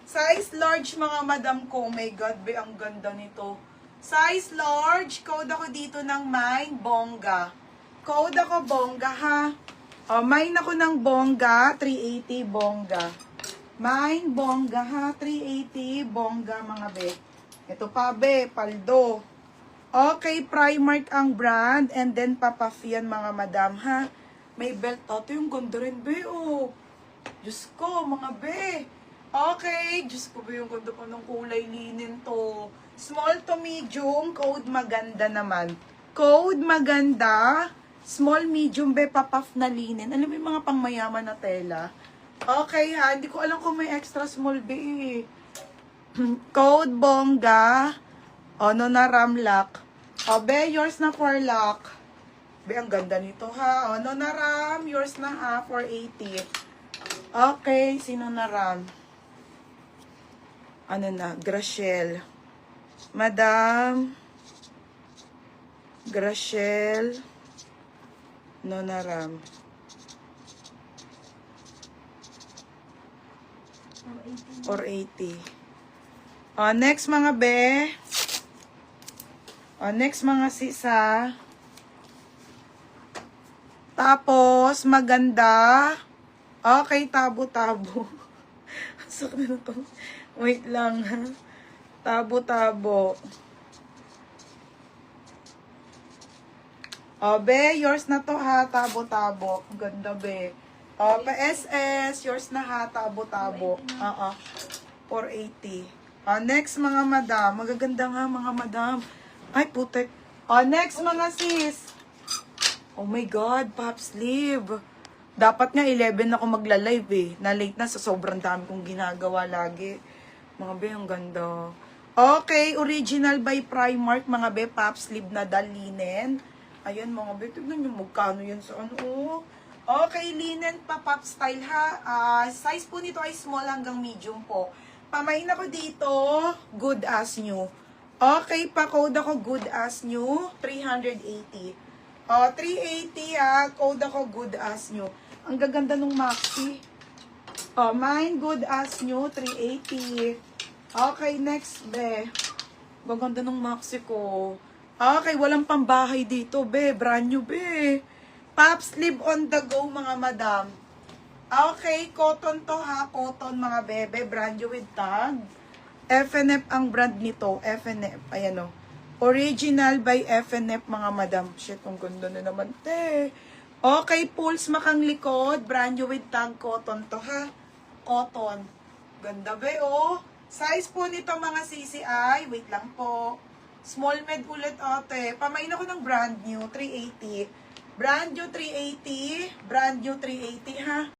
Size large mga madam ko. Oh my God, be, ang ganda nito. Size large. Code ako dito ng mine, bongga. Code ako bongga, ha? O, mine ako ng bongga, 380 bongga. Mine, bongga, ha? 380 bongga, mga be. Ito pa, be, paldo. Okay, Primark ang brand. And then, Papafian, mga madam, ha? May belt. Ito yung ganda rin, be, oh. Diyos ko, mga be. Okay, Diyos ko ba yung ganda ko ng kulay linen to. Small to medium, code maganda naman. Code maganda. Small, medium, be, papaf na linen. Alam mo yung mga pangmayaman na tela? Okay ha, hindi ko alam kung may extra small, be, eh. Code bongga. O, no na ramlock. O, be, yours na for lock. Be, ang ganda nito ha. O, no na ram, yours na ha, 480. Okay, sino na ram? Ano na, Graciel. Madam Graciel Nonaram. Or 80. O, next mga be. O, next mga sisa. Tapos, maganda. Okay, tabo-tabo. Sakit na to. Wait lang, ha. Tabo-tabo. O, be, yours na to, ha. Tabo-tabo. Ganda, be. O, pa-SS, yours na, ha. Tabo-tabo. 480. O, next, mga madam. Magaganda nga, mga madam. Ay, putek. O, next, mga sis. Oh my God, pop sleeve. Dapat nga 11 ako magla-live, eh. Na-late na sa sobrang dami kong ginagawa lagi. Mga be, ang ganda. Okay, original by Primark, mga be, pop sleeve na dalinen. Ayan, mga be, tignan nyo magkano yan sa ano. Okay, linen pa, pop style, ha. Size po nito ay small hanggang medium po. Pamain ako dito, good as new. Okay, pa-code ako good as new, 380. 380, ha. Code ako good as new. Ang gaganda nung maxi. Mine good as new, 380. Okay, next, be. Gaganda ng maxi ko. Okay, walang pambahay dito, be. Brand new, be. Pop sleeve on the go, mga madam. Okay, cotton to, ha. Cotton, mga bebe. Brand new with tag. FNF ang brand nito. FNF. Ayan, o. Original by FNF, mga madam. Shit, ang ganda na naman, te. Okay, pulse makang likod. Brand new with tag. Cotton to, ha. Cotton. Ganda, be, oh. Size po nito mga CCI, wait lang po. Small med ulit ate. Pamain ako ng brand new, 380. Brand new 380. Brand new 380 ha.